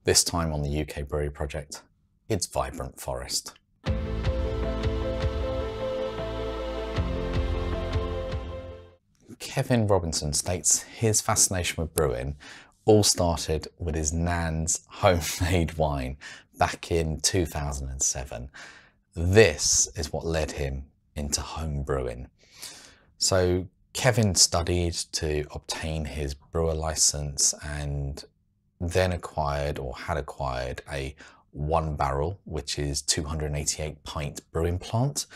This time on the UK Brewery Project, it's Vibrant Forest. Kevin Robinson states his fascination with brewing all started with his nan's homemade wine back in 2007. This is what led him into home brewing. So Kevin studied to obtain his brewer license and then acquired or had acquired a 1-barrel, which is 288 pint brewing plant,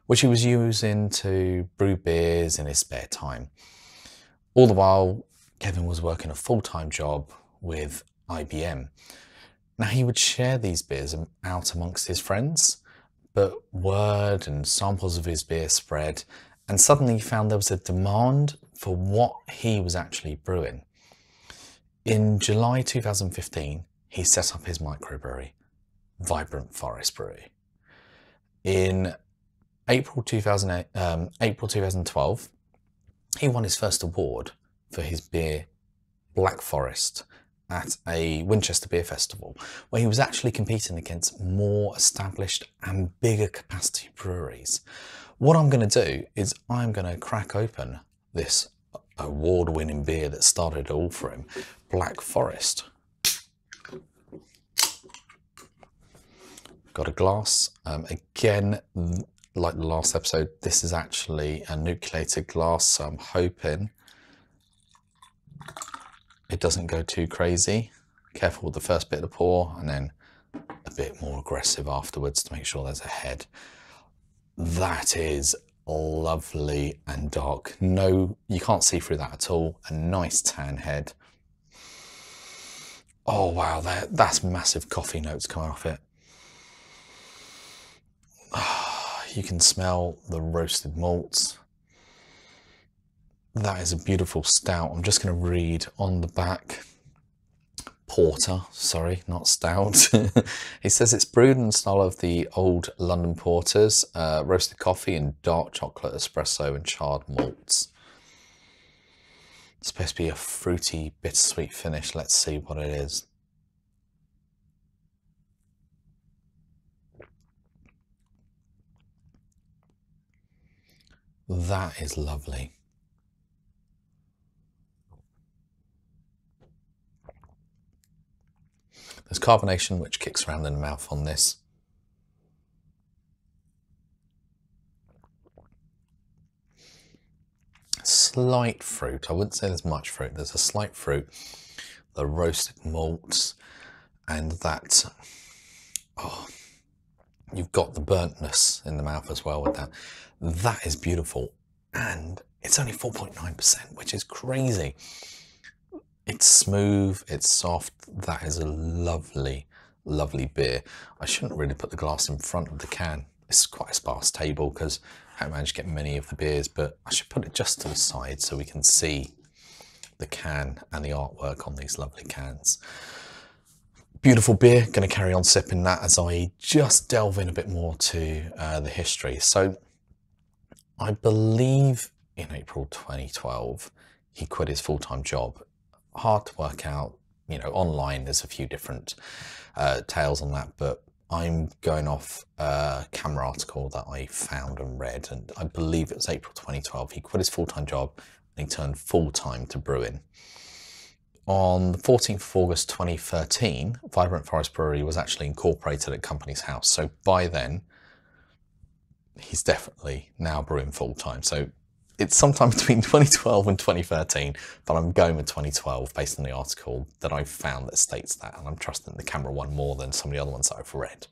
which he was using to brew beers in his spare time. All the while, Kevin was working a full-time job with IBM. Now, he would share these beers out amongst his friends, but word and samples of his beer spread, and suddenly he found there was a demand for what he was actually brewing. In July 2015, he set up his microbrewery, Vibrant Forest Brewery. In April 2012, he won his first award for his beer, Black Forest, at a Winchester Beer Festival, where he was actually competing against more established and bigger capacity breweries. What I'm going to do is I'm going to crack open this award-winning beer that started it all for him, Black Forest. Got a glass. Again, like the last episode, this is actually a nucleated glass, so I'm hoping it doesn't go too crazy. Careful with the first bit of the pour, and then a bit more aggressive afterwards to make sure there's a head. That is lovely and dark. No, you can't see through that at all. A nice tan head. Oh wow, that's massive coffee notes coming off it. You can smell the roasted malts. That is a beautiful stout. I'm just going to read on the back. Porter, sorry, not stout. He says it's brewed in the style of the old London porters, roasted coffee and dark chocolate, espresso and charred malts. It's supposed to be a fruity, bittersweet finish. Let's see what it is. That is lovely. There's carbonation which kicks around in the mouth on this. Slight fruit. I wouldn't say there's much fruit. There's a slight fruit. The roasted malts and that, oh, you've got the burntness in the mouth as well with that. That is beautiful. And it's only 4.9%, which is crazy. It's smooth, it's soft. That is a lovely, lovely beer. I shouldn't really put the glass in front of the can. It's quite a sparse table because I haven't managed to get many of the beers, but I should put it just to the side so we can see the can and the artwork on these lovely cans. Beautiful beer. Going to carry on sipping that as I just delve in a bit more to the history. So I believe in April 2012, he quit his full-time job. Hard to work out, you know, online there's a few different tales on that, but I'm going off a camera article that I found and read, and I believe it was April 2012. He quit his full-time job and he turned full-time to brewing. On the 14th of August 2013, Vibrant Forest Brewery was actually incorporated at Company's House. So by then, he's definitely now brewing full-time. So it's sometime between 2012 and 2013, but I'm going with 2012 based on the article that I've found that states that, and I'm trusting the camera one more than some of the other ones that I've read.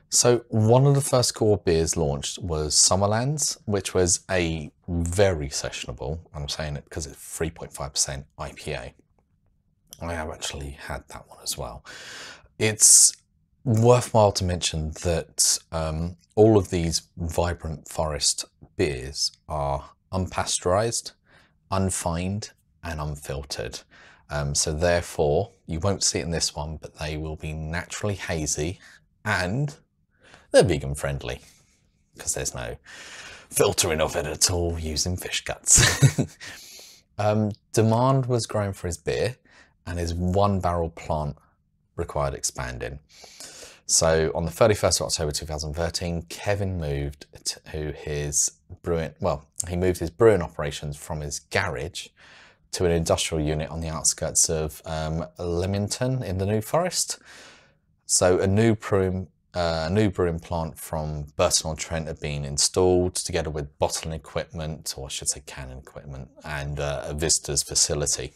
So one of the first core beers launched was Summerlands, which was a very sessionable, I'm saying it because it's 3.5% IPA. I have actually had that one as well. It's worthwhile to mention that all of these Vibrant Forest beers are unpasteurized, unfined and unfiltered. So therefore, you won't see it in this one, but they will be naturally hazy and they're vegan friendly because there's no filtering of it at all using fish guts. Demand was growing for his beer and his 1-barrel plant required expanding. So on the 31st of October 2013, Kevin moved to his brewing, well, he moved his brewing operations from his garage to an industrial unit on the outskirts of Leamington in the New Forest. So a new brewing plant from Burton-on-Trent had been installed together with bottling equipment, or I should say canning equipment, and a visitor's facility.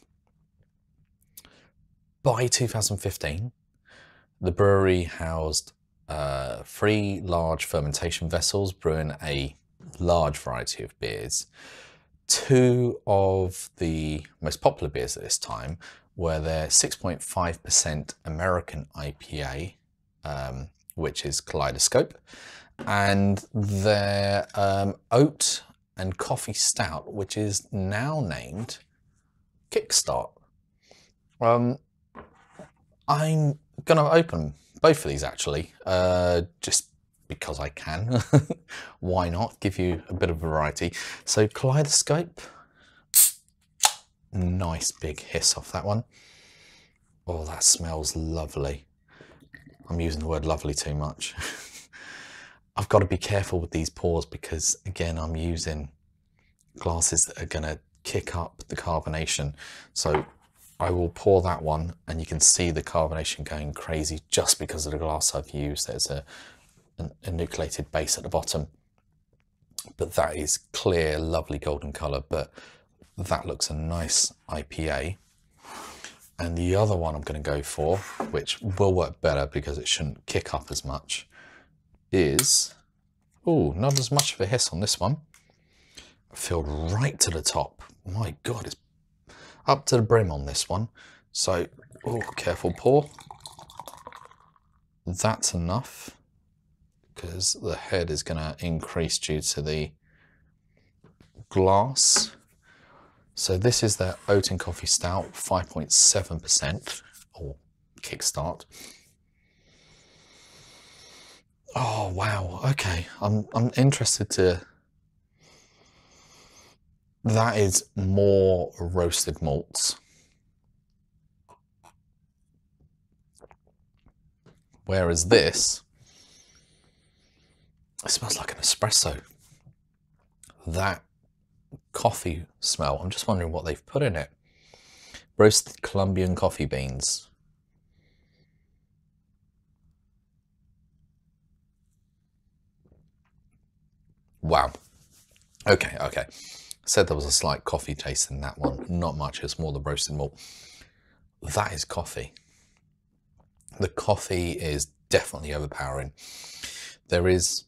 By 2015, the brewery housed 3 large fermentation vessels brewing a large variety of beers. 2 of the most popular beers at this time were their 6.5% American IPA, which is Kaleidoscope, and their oat and coffee stout, which is now named Kickstart. I'm going to open both of these actually, just because I can. Why not? Give you a bit of variety. So Kaleidoscope, nice big hiss off that one. Oh, that smells lovely. I'm using the word lovely too much. I've got to be careful with these pours because, again, I'm using glasses that are going to kick up the carbonation. So I will pour that one and you can see the carbonation going crazy just because of the glass I've used. There's a nucleated base at the bottom. But that is clear, lovely golden colour, but that looks a nice IPA. And the other one I'm going to go for, which will work better because it shouldn't kick up as much, is, oh, not as much of a hiss on this one. Filled right to the top. My God, it's up to the brim on this one. So, oh, careful pour. That's enough because the head is going to increase due to the glass. So this is their oat and coffee stout, 5.7%, or Kickstart. Oh wow, okay. I'm interested to. That is more roasted malts. Whereas this, it smells like an espresso. That coffee smell, I'm just wondering what they've put in it. Roasted Colombian coffee beans. Wow. Okay. Said there was a slight coffee taste in that one. Not much, it's more the roasted malt. That is coffee. The coffee is definitely overpowering. There is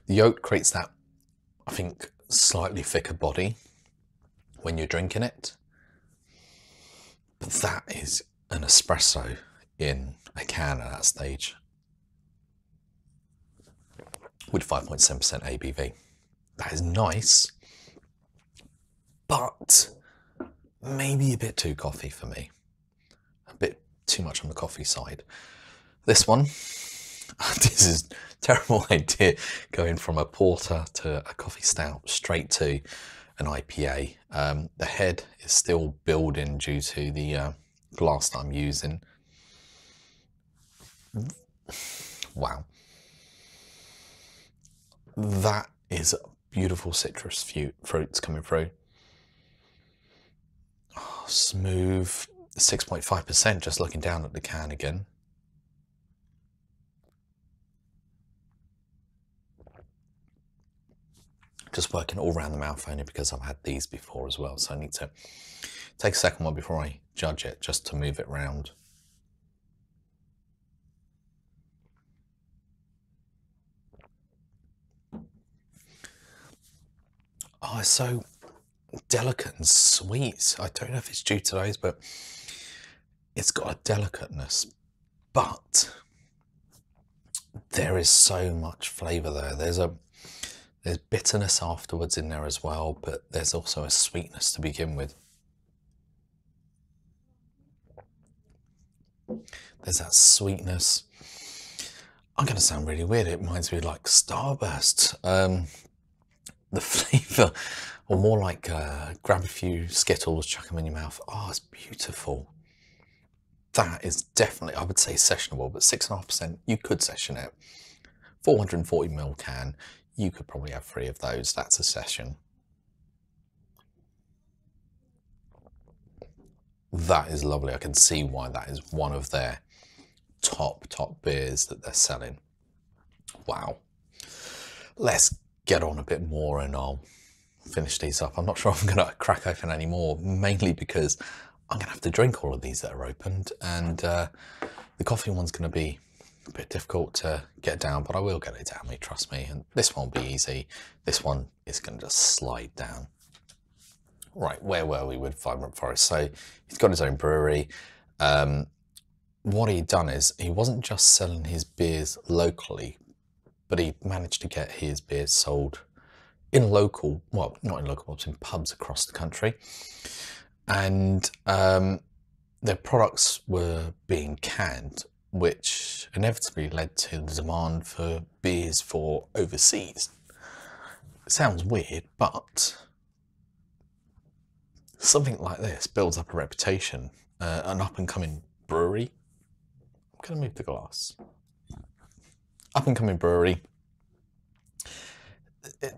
the oat creates that, I think, slightly thicker body when you're drinking it. But that is an espresso in a can at that stage with 5.7% ABV. That is nice, but maybe a bit too coffee for me. A bit too much on the coffee side. This one, this is a terrible idea, going from a porter to a coffee stout straight to an IPA. The head is still building due to the glass that I'm using. Wow. That is beautiful citrus fruits coming through. Oh, smooth, 6.5% just looking down at the can again. Just working all around the mouth only because I've had these before as well. So I need to take a second one before I judge it, just to move it round. Oh, it's so delicate and sweet. I don't know if it's due to those, but it's got a delicateness. But there is so much flavour there. There's bitterness afterwards in there as well, but there's also a sweetness to begin with. There's that sweetness. I'm going to sound really weird. It reminds me of like Starburst. The flavour or more like grab a few Skittles, chuck them in your mouth. Oh, it's beautiful. That is definitely, I would say, sessionable, but 6.5%, you could session it. 440ml can, you could probably have 3 of those. That's a session. That is lovely. I can see why that is one of their top beers that they're selling. Wow. Let's get on a bit more and I'll finish these up. I'm not sure I'm going to crack open any more, mainly because I'm going to have to drink all of these that are opened, and the coffee one's going to be a bit difficult to get down, but I will get it down, mate, trust me. And this one will be easy. This one is going to just slide down. Right, where were we with Vibrant Forest? So he's got his own brewery. What he'd done is he wasn't just selling his beers locally, but he managed to get his beers sold in local, well, not in local pubs, in pubs across the country. And their products were being canned, which inevitably led to the demand for beers for overseas. It sounds weird, but something like this builds up a reputation. An up-and-coming brewery. I'm going to move the glass. Up-and-coming brewery.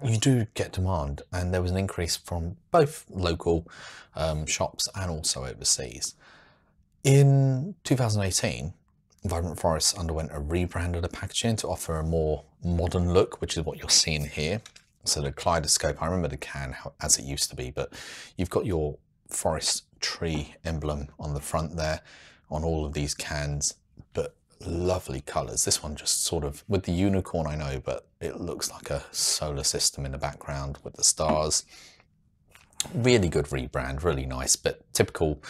You do get demand, and there was an increase from both local shops and also overseas. In 2018, Vibrant Forest underwent a rebrand of the packaging to offer a more modern look, which is what you're seeing here. So the kaleidoscope, I remember the can as it used to be, but you've got your forest tree emblem on the front there on all of these cans, but lovely colours. This one just sort of, with the unicorn, I know, but it looks like a solar system in the background with the stars. Really good rebrand, really nice, but typical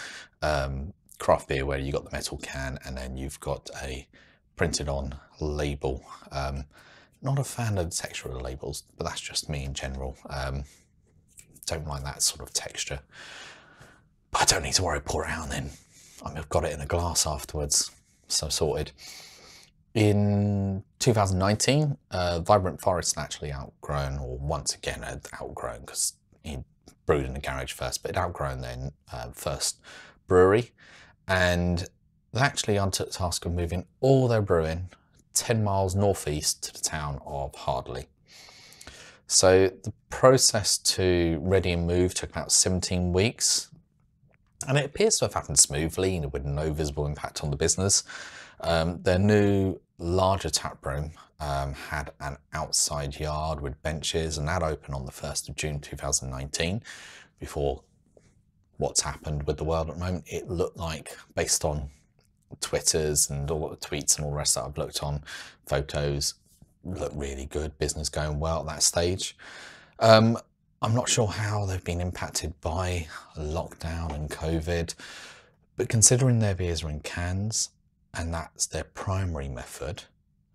craft beer where you got the metal can and then you've got a printed on label. Not a fan of the texture of the labels, but that's just me in general. Don't like that sort of texture, but I don't need to worry, pour it out and then I've got it in a glass afterwards, so sorted. In 2019, Vibrant Forest actually outgrown, or once again had outgrown, because he brewed in the garage first, but it outgrown their first brewery, and they actually undertook the task of moving all their brewing 10 miles northeast to the town of Hardley. So the process to ready and move took about 17 weeks, and it appears to have happened smoothly with no visible impact on the business. Their new larger tap room had an outside yard with benches, and that opened on the 1st of June 2019. Before what's happened with the world at the moment, it looked like, based on Twitters and all the tweets and all the rest that I've looked on, photos, look really good, business going well at that stage. I'm not sure how they've been impacted by lockdown and COVID, but considering their beers are in cans and that's their primary method,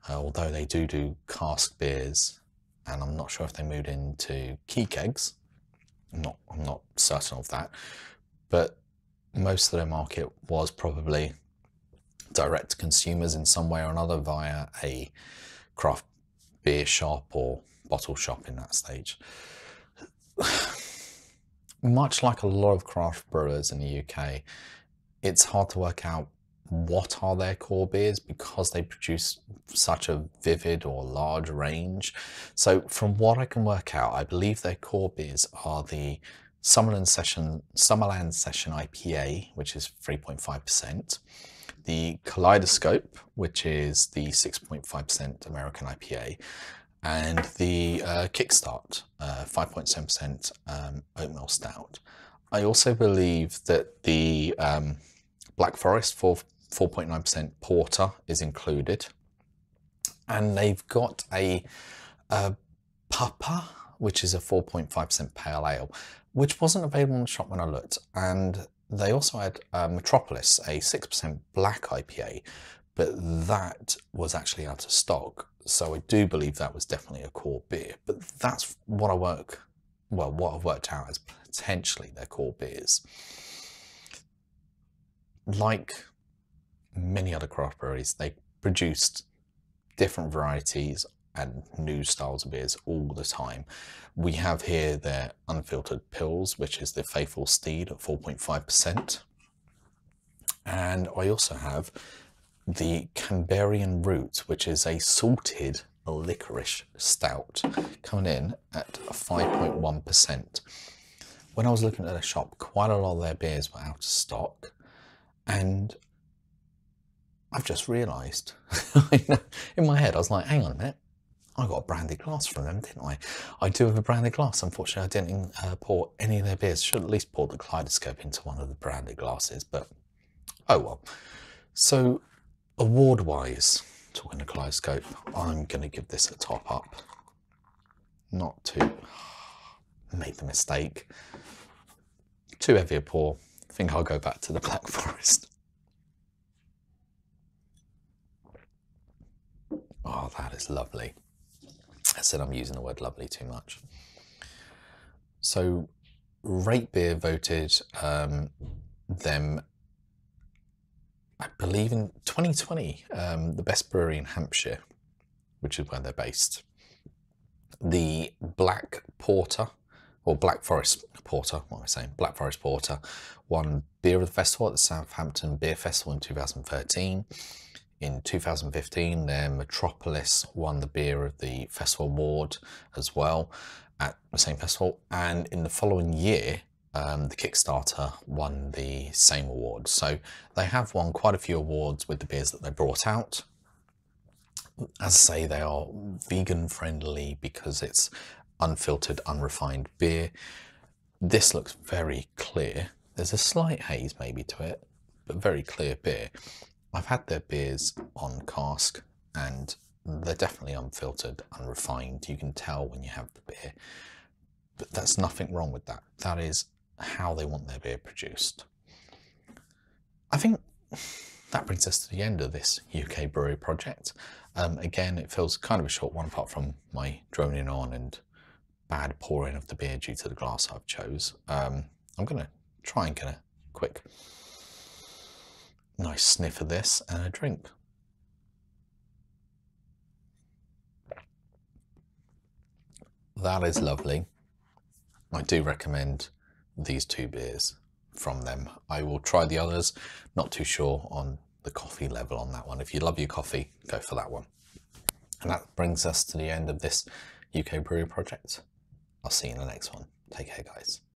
although they do cask beers, and I'm not sure if they moved into key kegs, I'm not certain of that, but most of their market was probably direct to consumers in some way or another via a craft beer shop or bottle shop in that stage. Much like a lot of craft brewers in the UK, it's hard to work out what are their core beers because they produce such a vivid or large range. So from what I can work out, I believe their core beers are the Summerland Session IPA, which is 3.5%, the Kaleidoscope, which is the 6.5% American IPA, and the Kickstart, 5.7% oatmeal stout. I also believe that the Black Forest, 4.9% porter, is included, and they've got a Papa, which is a 4.5% pale ale, which wasn't available in the shop when I looked, and they also had Metropolis, a 6% black IPA, but that was actually out of stock. So I do believe that was definitely a core beer, but that's what what I've worked out as potentially their core beers. Like many other craft breweries, they produced different varieties and new styles of beers all the time. We have here their unfiltered pills, which is the Faithful Steed at 4.5%. And I also have the Cambarian Root, which is a salted licorice stout, coming in at 5.1%. When I was looking at the shop, quite a lot of their beers were out of stock, and I've just realised, in my head, I was like, hang on a minute, I got a branded glass from them, didn't I? I do have a branded glass. Unfortunately, I didn't pour any of their beers. Should at least pour the Kaleidoscope into one of the branded glasses, but oh well. So, award-wise, talking to Kaleidoscope, I'm going to give this a top up. Not to make the mistake. Too heavy a pour. I think I'll go back to the Black Forest. Oh, that is lovely. I said I'm using the word lovely too much. So, Rate Beer voted them, I believe in 2020, the best brewery in Hampshire, which is where they're based. The Black Porter, or Black Forest Porter, what am I saying? Black Forest Porter won Beer of the Festival at the Southampton Beer Festival in 2013. In 2015, their Metropolis won the Beer of the Festival Award as well at the same festival. And in the following year, the Kickstarter won the same award. So they have won quite a few awards with the beers that they brought out. As I say, they are vegan friendly because it's unfiltered, unrefined beer. This looks very clear. There's a slight haze maybe to it, but very clear beer. I've had their beers on cask and they're definitely unfiltered, unrefined. You can tell when you have the beer, but that's nothing wrong with that. That is how they want their beer produced. I think that brings us to the end of this UK Brewery Project. Again, it feels kind of a short one apart from my droning on and bad pouring of the beer due to the glass I've chose. I'm going to try and get a quick nice sniff of this and a drink. That is lovely. I do recommend these two beers from them. I will try the others, not too sure on the coffee level on that one. If you love your coffee, go for that one. And that brings us to the end of this UK Brewery Project. I'll see you in the next one. Take care, guys.